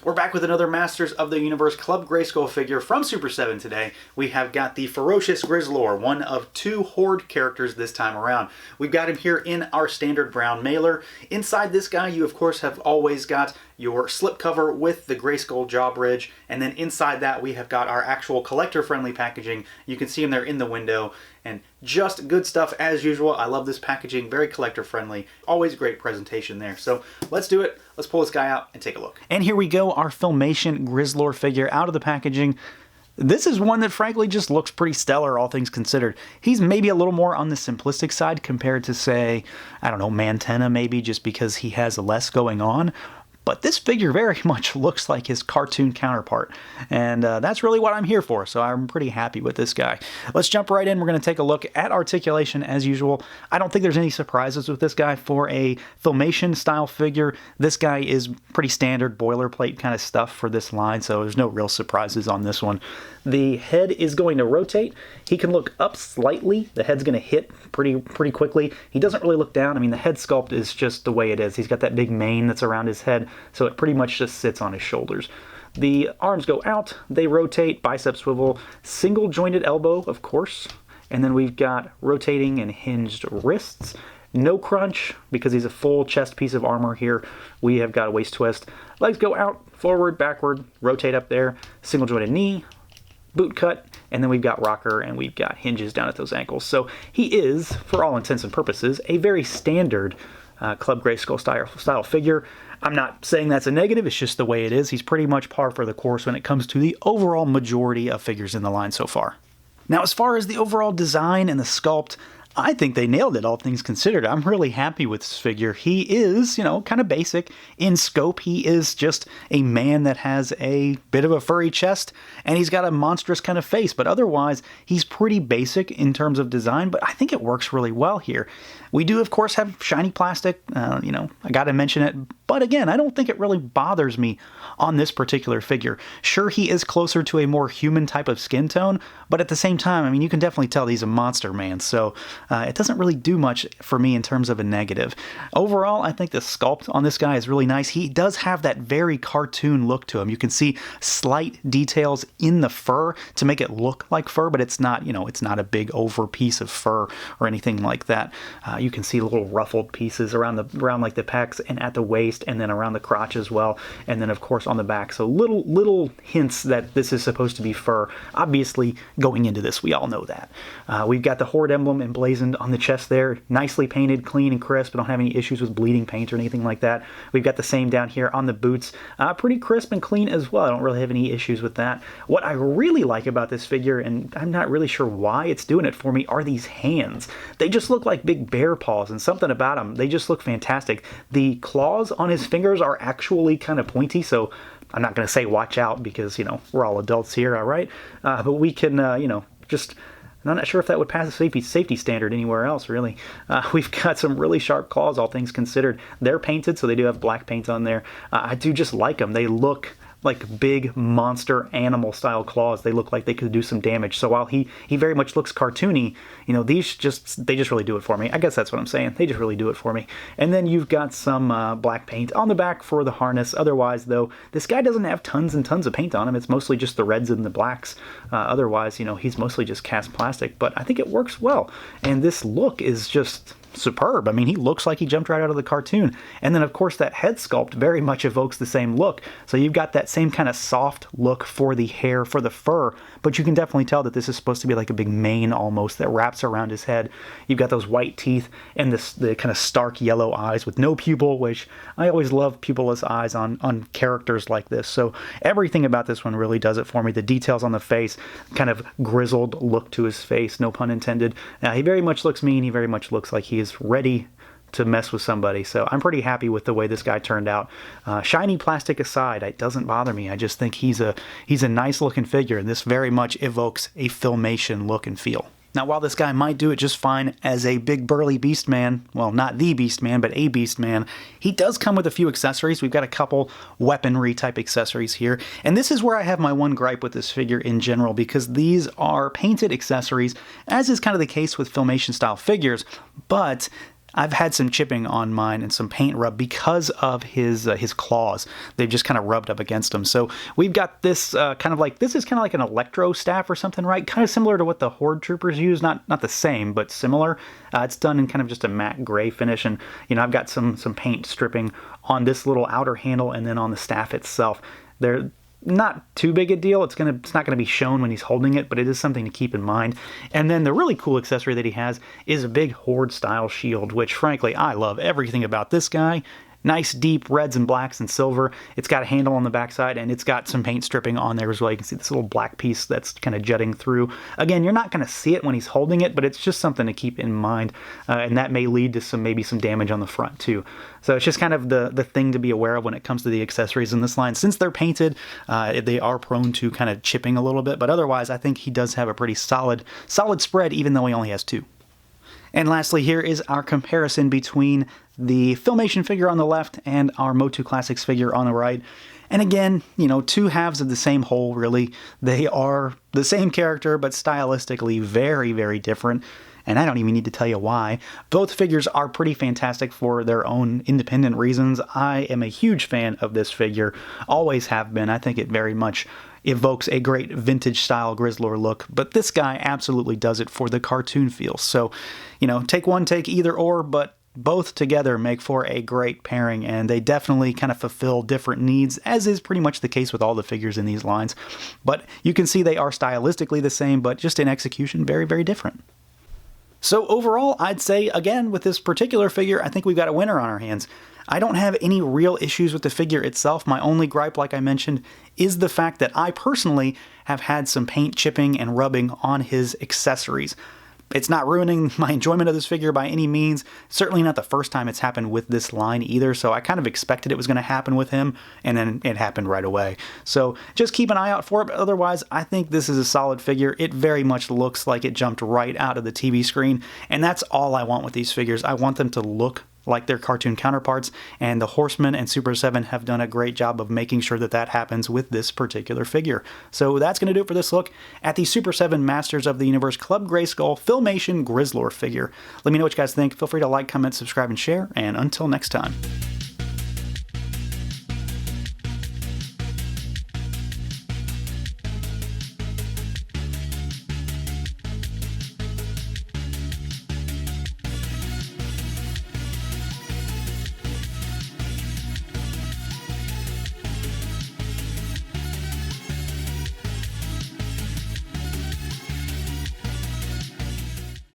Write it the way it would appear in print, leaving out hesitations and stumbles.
We're back with another Masters of the Universe Club Grayskull figure from Super7 today. We have got the ferocious Grizzlor, one of 2 Horde characters this time around. We've got him here in our standard brown mailer. Inside this guy, you of course have always got your slipcover with the Grayskull jaw bridge, and then inside that we have got our actual collector-friendly packaging. You can see him there in the window, and just good stuff as usual. I love this packaging, very collector-friendly. Always great presentation there. So let's do it. Let's pull this guy out and take a look. And here we go, our Filmation Grizzlor figure out of the packaging. This is one that frankly just looks pretty stellar, all things considered. He's maybe a little more on the simplistic side compared to, say, I don't know, Mantenna maybe, just because he has less going on. But this figure very much looks like his cartoon counterpart, and that's really what I'm here for, so I'm pretty happy with this guy. Let's jump right in. We're going to take a look at articulation as usual. I don't think there's any surprises with this guy. For a Filmation style figure, this guy is pretty standard boilerplate kind of stuff for this line, so there's no real surprises on this one. The head is going to rotate. He can look up slightly. The head's going to hit pretty quickly. He doesn't really look down. I mean, the head sculpt is just the way it is. He's got that big mane that's around his head, so it pretty much just sits on his shoulders. The arms go out, they rotate, bicep swivel, single jointed elbow, of course, and then we've got rotating and hinged wrists. No crunch, because he's a full chest piece of armor here. We have got a waist twist. Legs go out, forward, backward, rotate up there, single jointed knee, boot cut, and then we've got rocker and we've got hinges down at those ankles. So he is, for all intents and purposes, a very standard Club Grayskull style figure. I'm not saying that's a negative, it's just the way it is. He's pretty much par for the course when it comes to the overall majority of figures in the line so far. Now, as far as the overall design and the sculpt, I think they nailed it, all things considered. I'm really happy with this figure. He is, you know, kind of basic. In scope, he is just a man that has a bit of a furry chest, and he's got a monstrous kind of face, but otherwise, he's pretty basic in terms of design, but I think it works really well here. We do, of course, have shiny plastic. You know, I gotta mention it, but again, I don't think it really bothers me on this particular figure. Sure, he is closer to a more human type of skin tone, but at the same time, I mean, you can definitely tell he's a monster man, so it doesn't really do much for me in terms of a negative. Overall, I think the sculpt on this guy is really nice. He does have that very cartoon look to him. You can see slight details in the fur to make it look like fur, but it's not, you know, it's not a big over piece of fur or anything like that. You can see little ruffled pieces around like the pecs and at the waist, and then around the crotch as well, and then of course on the back. So little hints that this is supposed to be fur. Obviously, going into this, we all know that. We've got the Horde emblem emblazoned on the chest there, nicely painted, clean and crisp. I don't have any issues with bleeding paint or anything like that. We've got the same down here on the boots, pretty crisp and clean as well. I don't really have any issues with that. What I really like about this figure, and I'm not really sure why it's doing it for me, are these hands. They just look like big bear paws, and something about them, they just look fantastic. The claws on his fingers are actually kind of pointy, so I'm not going to say watch out because, you know, we're all adults here, all right? But we can, you know, just... I'm not sure if that would pass a safety standard anywhere else, really. We've got some really sharp claws, all things considered. They're painted, so they do have black paint on there. I do just like them. They look like big monster animal style claws. They look like they could do some damage. So while he very much looks cartoony, you know, they just really do it for me. I guess that's what I'm saying. They just really do it for me. And then you've got some black paint on the back for the harness. Otherwise, though, this guy doesn't have tons and tons of paint on him. It's mostly just the reds and the blacks. Otherwise, you know, he's mostly just cast plastic, but I think it works well. And this look is just superb. I mean, he looks like he jumped right out of the cartoon. And then, of course, that head sculpt very much evokes the same look. So you've got that same kind of soft look for the hair, for the fur, but you can definitely tell that this is supposed to be like a big mane almost that wraps around his head. You've got those white teeth and the kind of stark yellow eyes with no pupil, which I always love pupilless eyes on characters like this. So everything about this one really does it for me. The details on the face, kind of grizzled look to his face, no pun intended. He very much looks mean. He very much looks like he is ready to mess with somebody. So I'm pretty happy with the way this guy turned out. Shiny plastic aside, it doesn't bother me. I just think he's a nice looking figure, and this very much evokes a Filmation look and feel. Now, while this guy might do it just fine as a big burly beast man, well, not the beast man, but a beast man, he does come with a few accessories. We've got a couple weaponry type accessories here, and this is where I have my one gripe with this figure in general, because these are painted accessories, as is kind of the case with Filmation style figures, but I've had some chipping on mine and some paint rub because of his claws. They've just kind of rubbed up against him. So we've got this this is kind of like an electro staff or something, right? Kind of similar to what the Horde troopers use, not the same, but similar. It's done in kind of just a matte gray finish, and I've got some paint stripping on this little outer handle and then on the staff itself. They're not too big a deal. It's not gonna be shown when he's holding it, but it is something to keep in mind. And then the really cool accessory that he has is a big Horde style shield, which frankly I love everything about this guy. Nice deep reds and blacks and silver. It's got a handle on the backside, and it's got some paint stripping on there as well. You can see this little black piece that's kind of jutting through. Again, you're not going to see it when he's holding it, but it's just something to keep in mind, and that may lead to maybe some damage on the front too. So it's just kind of the thing to be aware of when it comes to the accessories in this line. Since they're painted, they are prone to kind of chipping a little bit, but otherwise I think he does have a pretty solid spread, even though he only has 2. And lastly, here is our comparison between the Filmation figure on the left and our MOTU Classics figure on the right. And again, 2 halves of the same whole, really. They are the same character, but stylistically very, very different. And I don't even need to tell you why. Both figures are pretty fantastic for their own independent reasons. I am a huge fan of this figure, always have been. I think it very much evokes a great vintage style Grizzlor look, but this guy absolutely does it for the cartoon feel. So, take one, take either or, but both together make for a great pairing, and they definitely kind of fulfill different needs, as is pretty much the case with all the figures in these lines. But you can see they are stylistically the same, but just in execution, very, very different. So overall, I'd say, again, with this particular figure, I think we've got a winner on our hands. I don't have any real issues with the figure itself. My only gripe, like I mentioned, is the fact that I personally have had some paint chipping and rubbing on his accessories. It's not ruining my enjoyment of this figure by any means. Certainly not the first time it's happened with this line either, so I kind of expected it was going to happen with him, and then it happened right away. So just keep an eye out for it, but otherwise I think this is a solid figure. It very much looks like it jumped right out of the TV screen, and that's all I want with these figures. I want them to look like their cartoon counterparts, and the Horsemen and Super7 have done a great job of making sure that that happens with this particular figure. So that's going to do it for this look at the Super7 Masters of the Universe Club Grayskull Filmation Grizzlor figure. Let me know what you guys think. Feel free to like, comment, subscribe, and share, and until next time.